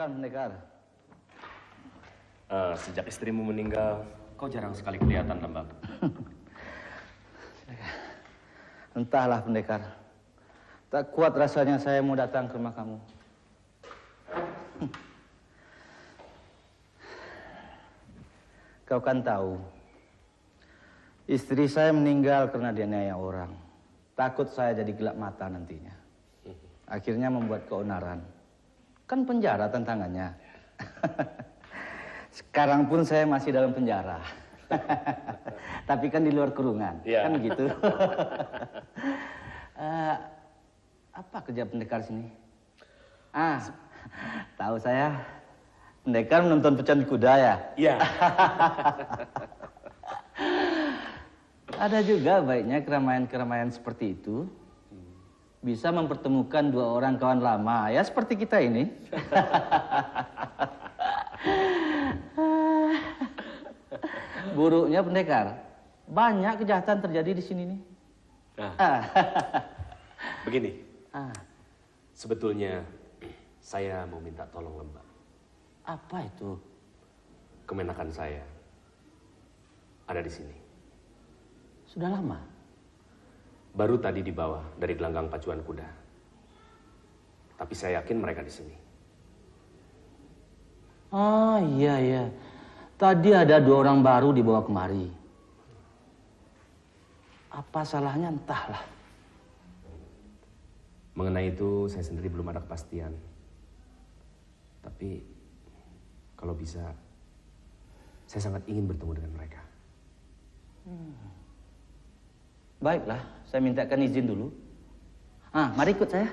Kapan, pendekar? Sejak istrimu meninggal, kau jarang sekali kelihatan, Lembak. Entahlah, pendekar. Tak kuat rasanya saya mau datang ke rumah kamu. Kau kan tahu, istri saya meninggal karena dianiaya orang. Takut saya jadi gelap mata nantinya. Akhirnya membuat keonaran. Kan penjara tantangannya. Sekarang pun saya masih dalam penjara. Tapi kan di luar kurungan, kan gitu. Apa kerja pendekar sini? Tahu saya, pendekar menonton pecandu kuda ya? Iya. Ada juga baiknya keramaian-keramaian seperti itu. Bisa mempertemukan dua orang kawan lama, ya seperti kita ini. Buruknya pendekar, banyak kejahatan terjadi di sini nih. Begini, sebetulnya saya mau minta tolong Lembak. Apa itu? Kemenakan saya ada di sini. Sudah lama? Baru tadi dibawa dari gelanggang pacuan kuda. Tapi saya yakin mereka di sini. Iya. Tadi ada dua orang baru dibawa kemari. Apa salahnya entahlah. Mengenai itu saya sendiri belum ada kepastian. Tapi kalau bisa, saya sangat ingin bertemu dengan mereka. Baiklah, saya mintakan izin dulu. Mari ikut saya.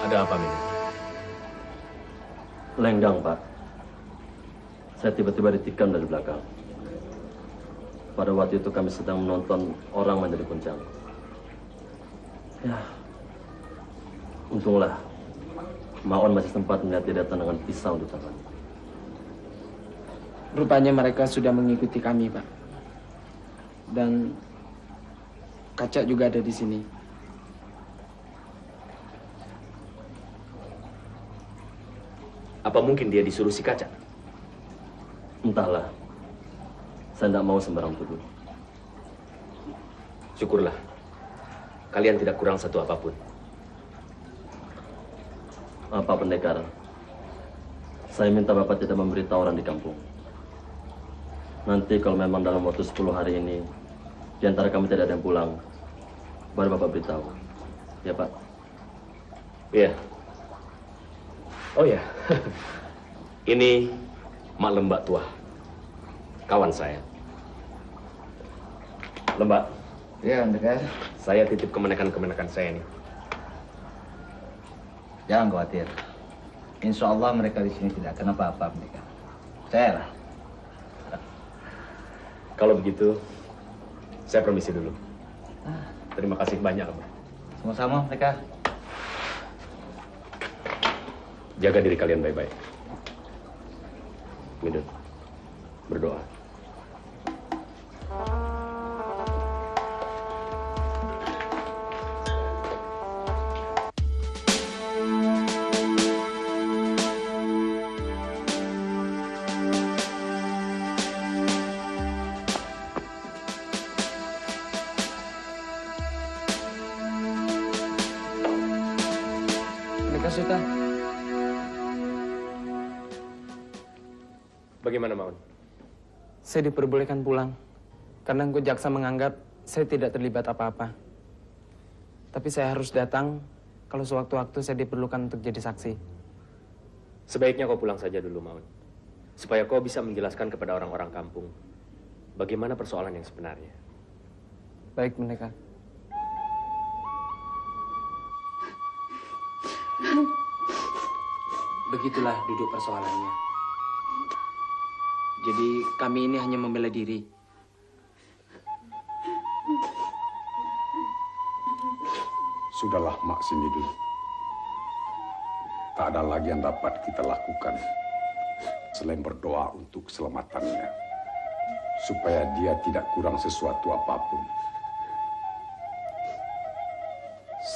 Ada apa, Mina? Lenggang, Pak. Saya tiba-tiba ditikam dari belakang. Pada waktu itu kami sedang menonton orang menjadi kuncang. Ya, untunglah Maon masih sempat melihat dia datang dengan pisau di tangan. Rupanya mereka sudah mengikuti kami, Pak. Dan Kaca juga ada di sini. Apa mungkin dia disuruh si Kaca? Entahlah. Saya tidak mau sembarang tuduh. Syukurlah. Kalian tidak kurang satu apapun. Pak Pendekar, saya minta Bapak tidak memberitahu orang di kampung. Nanti kalau memang dalam waktu 10 hari ini, di antara kami tidak ada yang pulang, baru Bapak beritahu. Ya, Pak? Iya. Oh ya, ini Mak Lembak tua, kawan saya. Lembak. Iya, pendekar. Saya titip kemenakan-kemenakan saya nih. Jangan khawatir. Insya Allah mereka di sini tidak akan apa-apa, pendekar. Percayalah. Kalau begitu, saya permisi dulu. Terima kasih banyak, Lembak. Sama-sama, pendekar. Jaga diri kalian baik-baik. Midun, berdoa. Pendekar Sultan. Bagaimana, Maun? Saya diperbolehkan pulang karena Engku Jaksa menganggap saya tidak terlibat apa-apa. Tapi saya harus datang kalau sewaktu-waktu saya diperlukan untuk jadi saksi. Sebaiknya kau pulang saja dulu, Maun. Supaya kau bisa menjelaskan kepada orang-orang kampung bagaimana persoalan yang sebenarnya. Baik, pendekar. Begitulah duduk persoalannya. Jadi kami ini hanya membela diri. Sudahlah, Mak Sinidun. Tak ada lagi yang dapat kita lakukan selain berdoa untuk keselamatannya, supaya dia tidak kurang sesuatu apapun.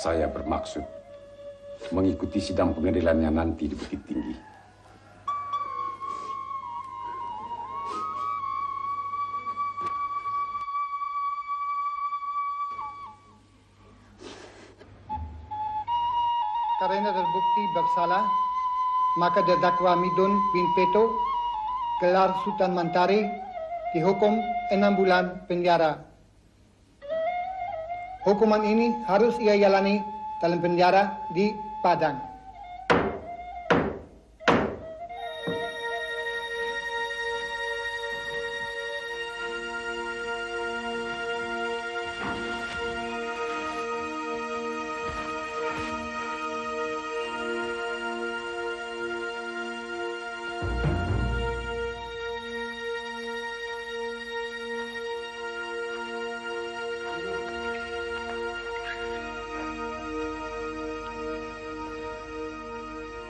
Saya bermaksud mengikuti sidang pengadilannya nanti di Bukit Tinggi. Karena terbukti bersalah, maka terdakwa Midun bin Peto, gelar Sultan Mantari, dihukum 6 bulan penjara. Hukuman ini harus ia jalani dalam penjara di Padang.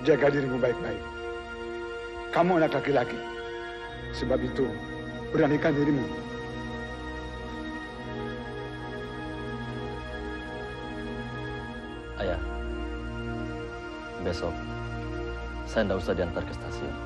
Jaga dirimu baik-baik. Kamu anak laki-laki. Sebab itu, beranikan dirimu. Ayah, besok saya tidak usah diantar ke stasiun.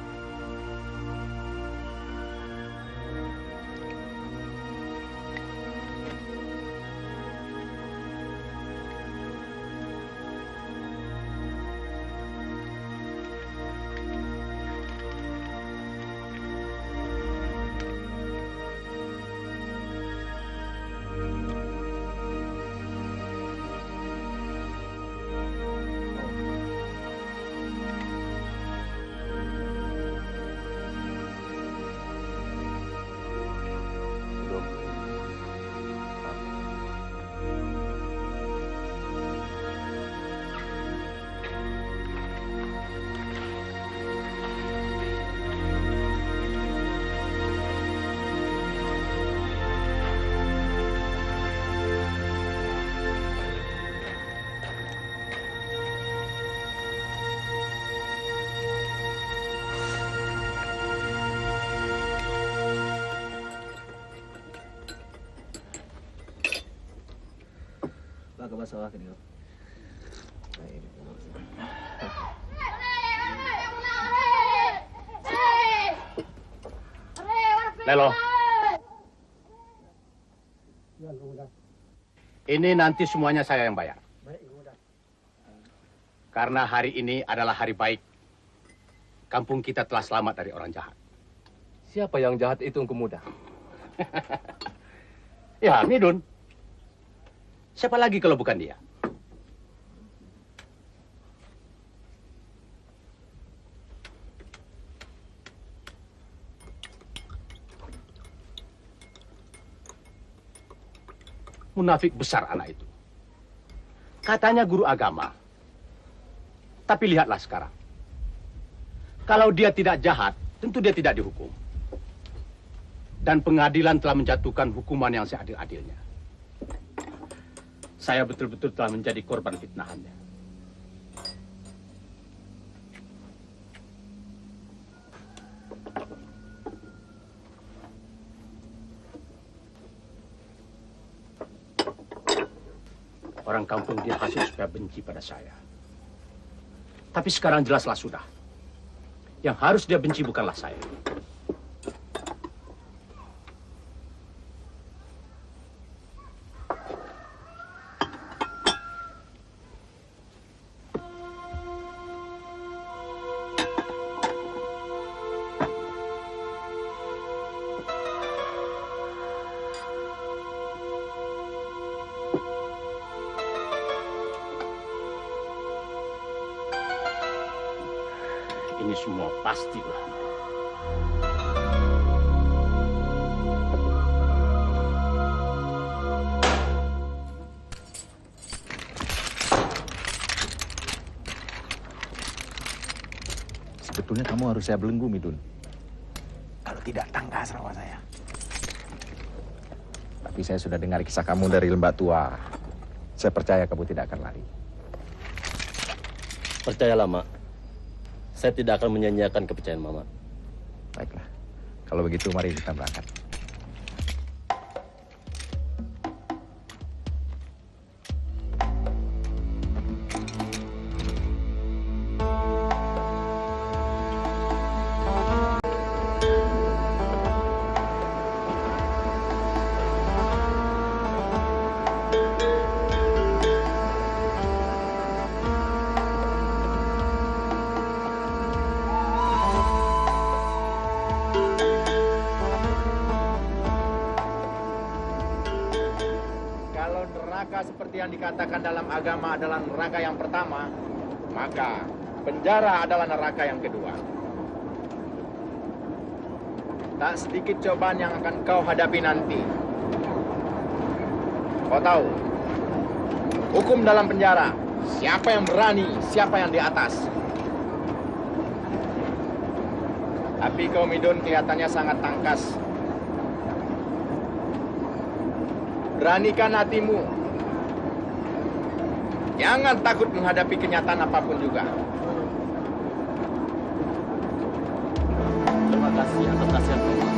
Ke masalah kedua. Lelo. Ini nanti semuanya saya yang bayar. Karena hari ini adalah hari baik. Kampung kita telah selamat dari orang jahat. Siapa yang jahat itu, Engku Muda? Ya, Midun. Siapa lagi kalau bukan dia? Munafik besar anak itu. Katanya guru agama. Tapi lihatlah sekarang. Kalau dia tidak jahat, tentu dia tidak dihukum. Dan pengadilan telah menjatuhkan hukuman yang seadil-adilnya. Saya betul-betul telah menjadi korban fitnahannya. Orang kampung dia hasil supaya benci pada saya. Tapi sekarang jelaslah sudah. Yang harus dia benci bukanlah saya. Ini semua pastilah. Sebetulnya kamu harus saya belenggu, Midun. Kalau tidak, tangkas rawa saya. Tapi saya sudah dengar kisah kamu dari Lembah Tua. Saya percaya kamu tidak akan lari. Percayalah, Mak. Saya tidak akan menyanyiakan kepercayaan Mama. Baiklah. Kalau begitu, mari kita berangkat. Seperti yang dikatakan dalam agama adalah neraka yang pertama, maka penjara adalah neraka yang kedua. Tak sedikit cobaan yang akan kau hadapi nanti. Kau tahu, hukum dalam penjara, siapa yang berani, siapa yang di atas. Tapi kau, Midun, kelihatannya sangat tangkas. Beranikan hatimu. Jangan takut menghadapi kenyataan apapun juga. Terima kasih atas nasihat kamu.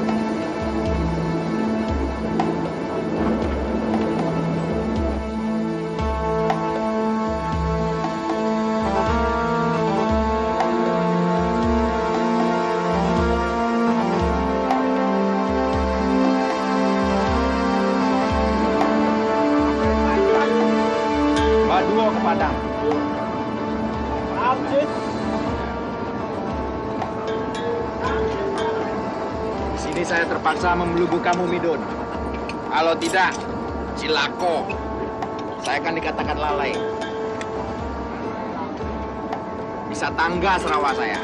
Di sini saya terpaksa memeluk kamu, Midun. Kalau tidak, cilako. Saya akan dikatakan lalai. Bisa tanggas rawa saya.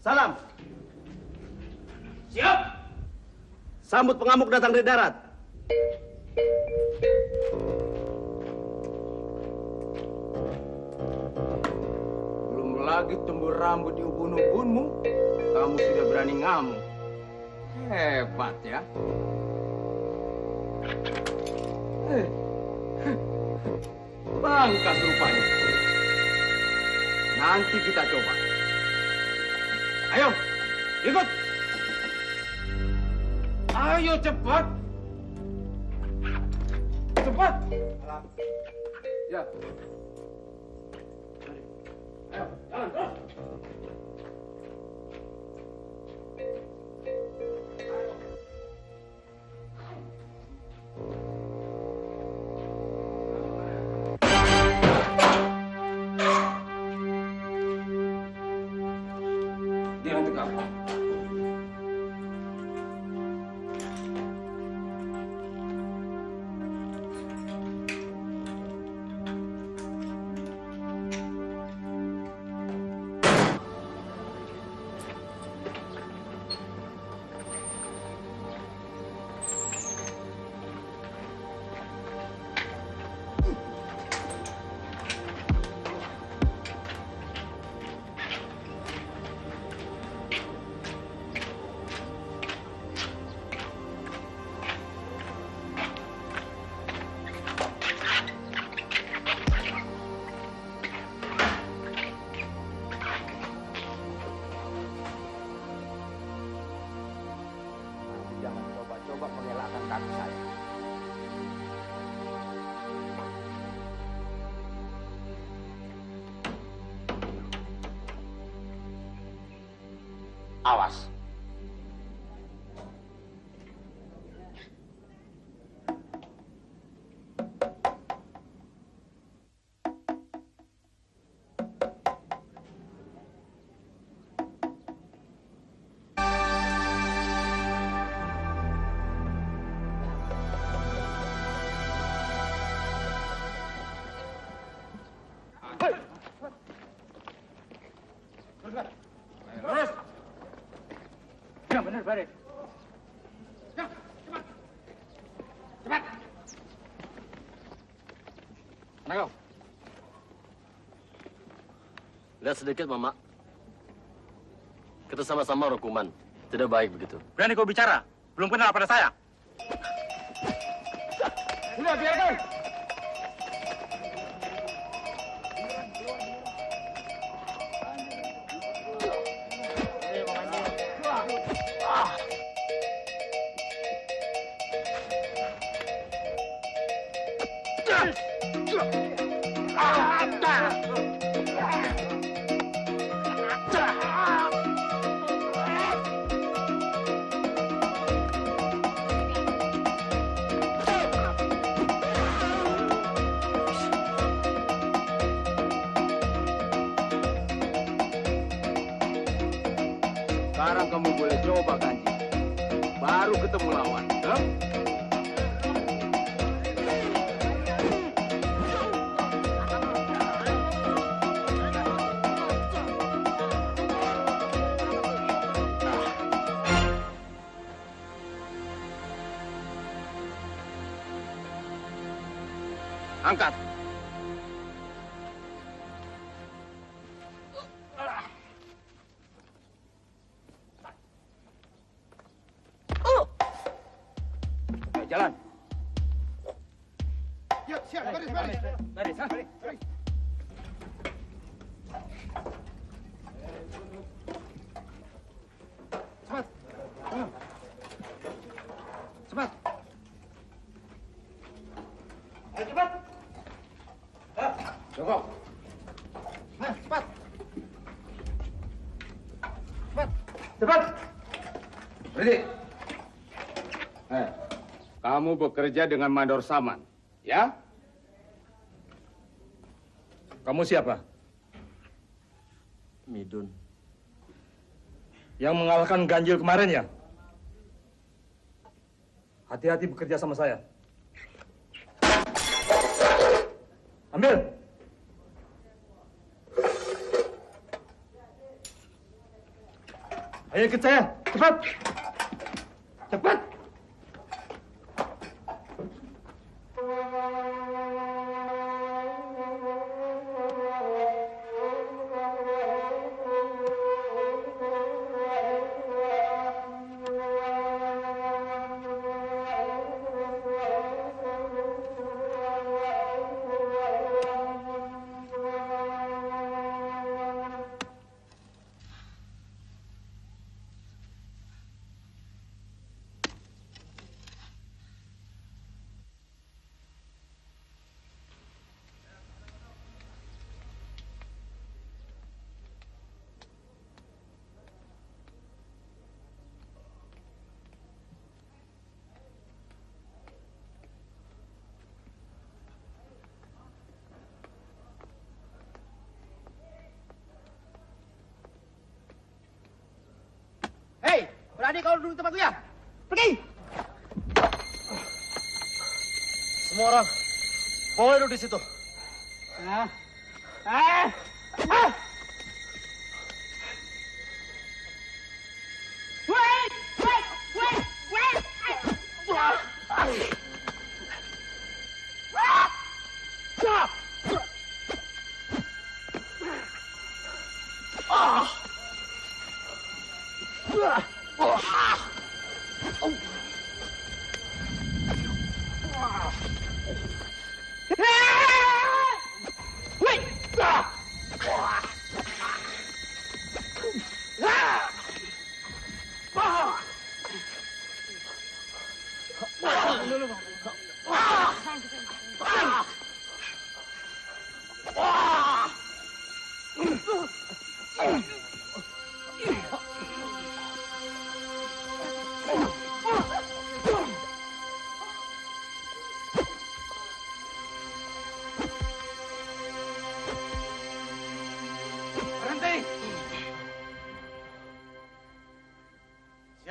Salam. Siap. Sambut pengamuk datang dari darat. Belum lagi tumbuh rambut di ubun-ubunmu, kamu sudah berani ngamuk. Hebat ya. Bangkas rupanya. Nanti kita coba. Ayo, ikut. Ayo cepat. Cepat. Ya. Ayo, jalan terus. Dia untuk apa? Jangan coba-coba mengelakkan kaki saya. Awas. Lihat sedikit, Mama. Kita sama-sama hukuman. Tidak baik begitu. Berani kau bicara? Belum kenal pada saya. Sudah, biarkan. Sekarang kamu boleh coba ganji. Baru ketemu lawan. Huh? Angkat. Jalan. Ya, siap, baris, baris. Baris, ha? Baris. Cepat. Cepat. Ayo cepat. Cukup. Nah, cepat. Cepat. Cepat. Berhenti. Kamu bekerja dengan Mandor Saman, ya? Kamu siapa? Midun. Yang mengalahkan Ganjil kemarin ya? Hati-hati bekerja sama saya. Ambil. Ayo ikut saya, cepat. Cepat. Hei, berani kau duduk di tempatku ya? Pergi! Semua orang, boleh duduk di situ.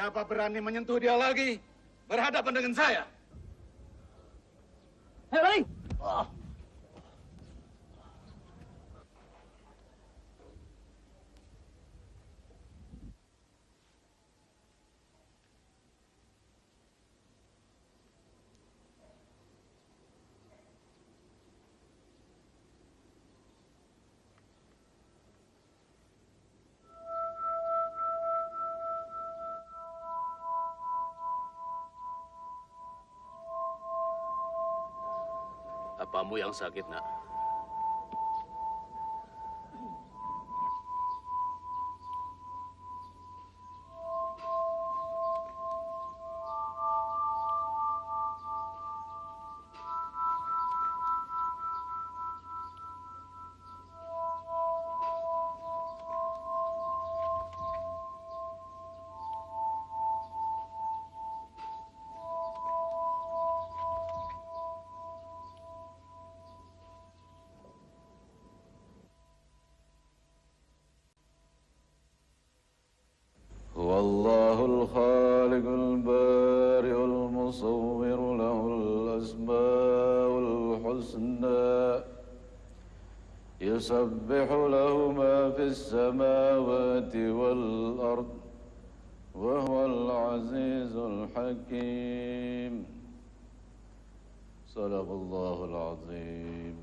Siapa berani menyentuh dia lagi? Berhadapan dengan saya. Hei, Apamu yang sakit, nak? هو الله الخالق البارئ المصور له الأسماء الحسنى يسبح له ما في السماوات والأرض وهو العزيز الحكيم صدق الله العظيم.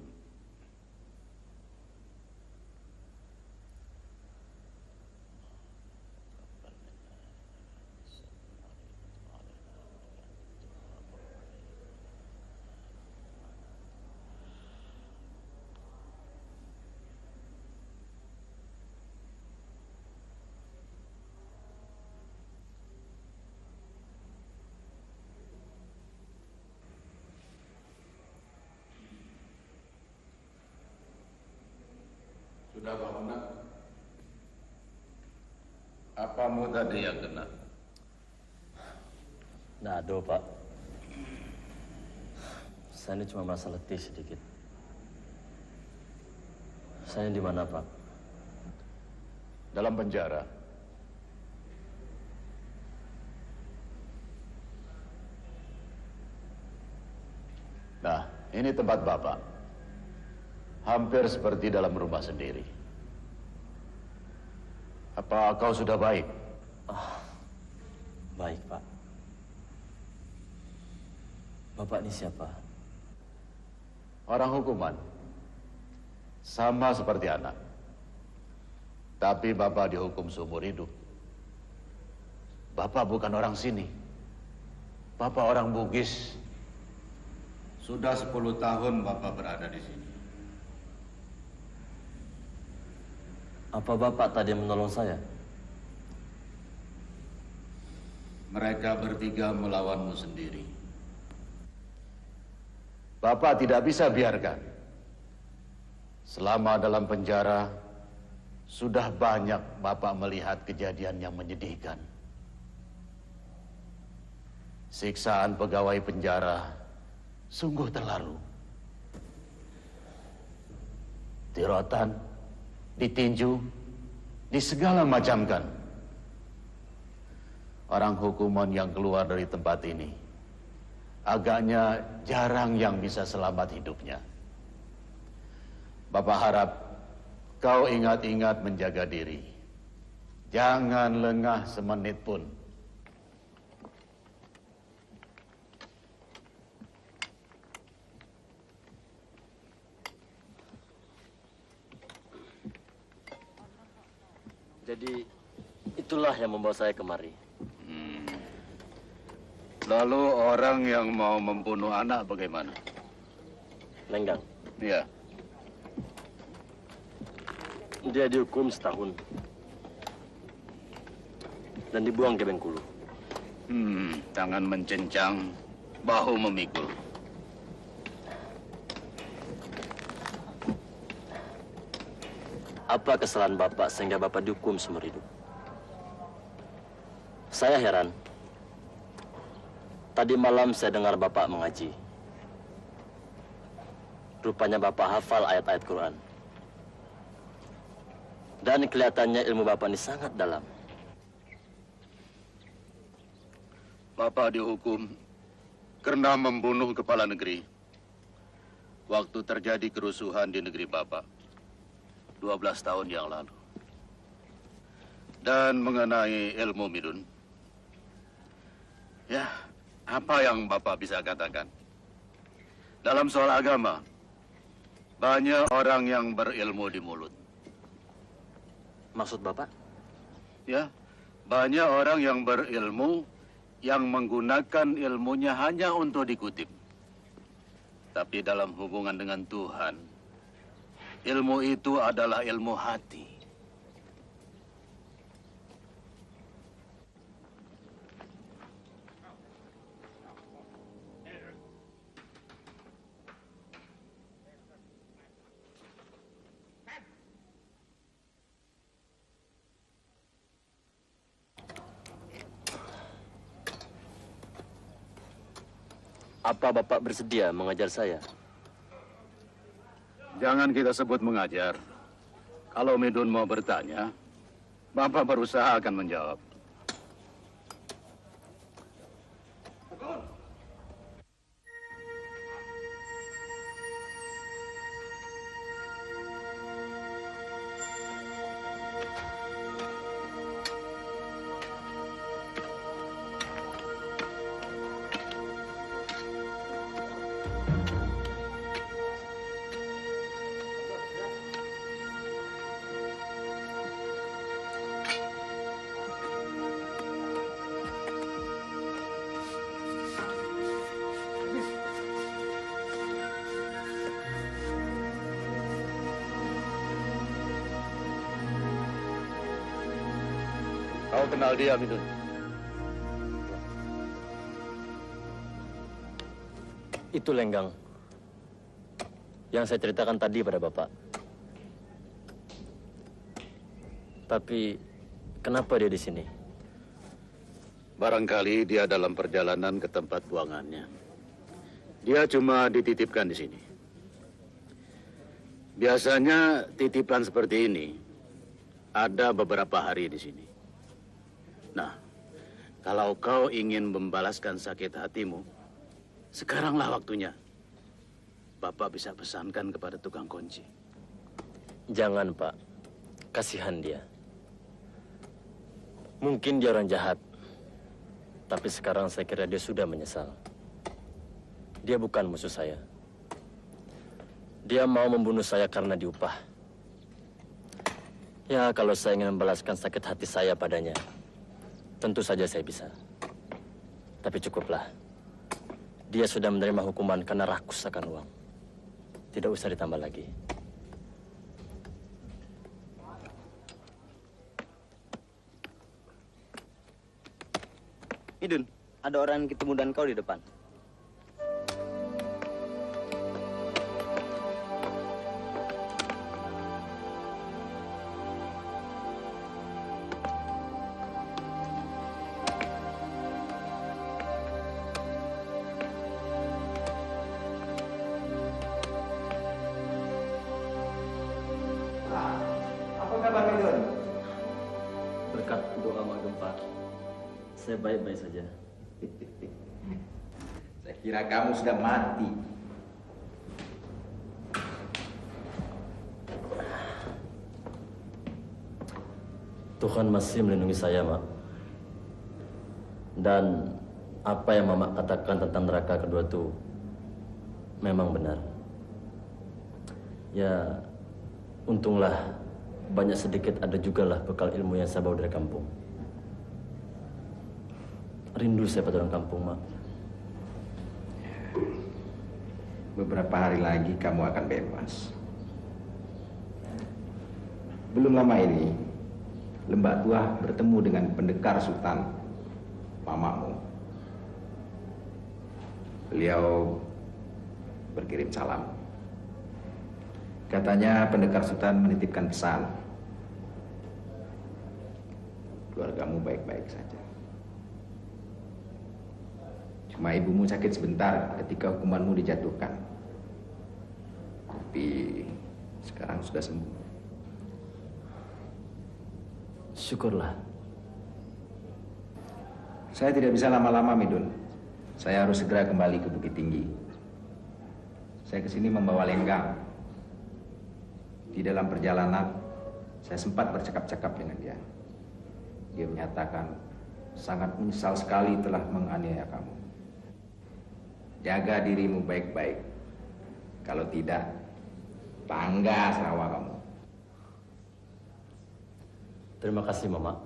Sudah bangun, nak? Apamu tadi yang kena? Nado, Pak. Saya ini cuma merasa letih sedikit. Saya di mana, Pak? Dalam penjara. Nah, ini tempat Bapak. Hampir seperti dalam rumah sendiri. Apa kau sudah baik? Baik, Pak. Bapak ini siapa? Orang hukuman. Sama seperti anak. Tapi Bapak dihukum seumur hidup. Bapak bukan orang sini. Bapak orang Bugis. Sudah 10 tahun Bapak berada di sini. Apa Bapak tadi menolong saya? Mereka bertiga melawanmu sendiri. Bapak tidak bisa biarkan. Selama dalam penjara, sudah banyak Bapak melihat kejadian yang menyedihkan. Siksaan pegawai penjara sungguh terlalu. Tirotan, ditinju, disegala macamkan. Orang hukuman yang keluar dari tempat ini agaknya jarang yang bisa selamat hidupnya. Bapak harap kau ingat-ingat menjaga diri. Jangan lengah semenit pun. Jadi itulah yang membawa saya kemari. Lalu orang yang mau membunuh anak bagaimana? Lenggang. Iya. Dia dihukum setahun dan dibuang ke Bengkulu. Tangan mencencang, bahu memikul. Apa kesalahan Bapak sehingga Bapak dihukum seumur hidup? Saya heran. Tadi malam saya dengar Bapak mengaji. Rupanya Bapak hafal ayat-ayat Quran. Dan kelihatannya ilmu Bapak ini sangat dalam. Bapak dihukum karena membunuh kepala negeri waktu terjadi kerusuhan di negeri Bapak 12 tahun yang lalu. Dan mengenai ilmu Midun, ya, apa yang Bapak bisa katakan? Dalam soal agama, banyak orang yang berilmu di mulut. Maksud Bapak? Ya, banyak orang yang berilmu yang menggunakan ilmunya hanya untuk dikutip. Tapi dalam hubungan dengan Tuhan, ilmu itu adalah ilmu hati. Apa Bapak bersedia mengajar saya? Jangan kita sebut mengajar. Kalau Midun mau bertanya, Bapak berusaha akan menjawab. Kau kenal dia, Midun? Itu Lenggang yang saya ceritakan tadi pada Bapak. Tapi kenapa dia di sini? Barangkali dia dalam perjalanan ke tempat buangannya. Dia cuma dititipkan di sini. Biasanya titipan seperti ini ada beberapa hari di sini. Nah, kalau kau ingin membalaskan sakit hatimu, sekaranglah waktunya. Bapak bisa pesankan kepada tukang kunci. Jangan, Pak. Kasihan dia. Mungkin dia orang jahat. Tapi sekarang saya kira dia sudah menyesal. Dia bukan musuh saya. Dia mau membunuh saya karena diupah. Ya, kalau saya ingin membalaskan sakit hati saya padanya, tentu saja saya bisa. Tapi cukuplah. Dia sudah menerima hukuman karena rakus akan uang. Tidak usah ditambah lagi. Midun, ada orang ketemu dan kau di depan. Apa kabar Midun? Berkat doa Mak Gempa, saya baik-baik saja. Saya kira kamu sudah mati. Tuhan masih melindungi saya, Mak. Dan apa yang Mama katakan tentang neraka kedua itu memang benar. Ya, untunglah banyak sedikit ada jugalah bekal ilmu yang saya bawa dari kampung. Rindu saya pada orang kampung, Mak. Beberapa hari lagi kamu akan bebas. Belum lama ini, Lembak Tua bertemu dengan pendekar Sultan, mamamu. Beliau berkirim salam. Katanya pendekar Sultan menitipkan pesan. Keluargamu baik-baik saja. Cuma ibumu sakit sebentar ketika hukumanmu dijatuhkan. Tapi sekarang sudah sembuh. Syukurlah. Saya tidak bisa lama-lama, Midun. Saya harus segera kembali ke Bukit Tinggi. Saya kesini membawa Lenggang. Di dalam perjalanan, saya sempat bercakap-cakap dengan dia. Dia menyatakan sangat menyesal sekali telah menganiaya kamu. Jaga dirimu baik-baik. Kalau tidak, tangga Sarawak kamu. Terima kasih, Mama.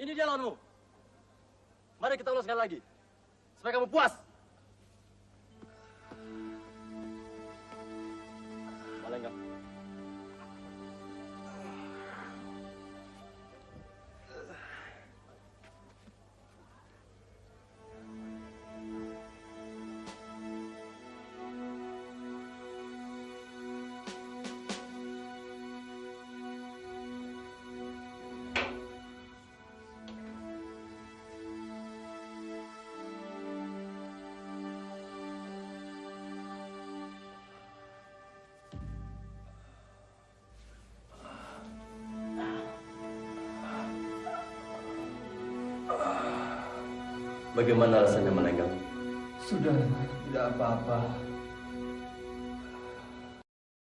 Ini dia lawanmu. Mari kita ulas sekali lagi. Supaya kamu puas. Lenggang. Bagaimana rasanya, Melenggang? Sudah, tidak apa-apa.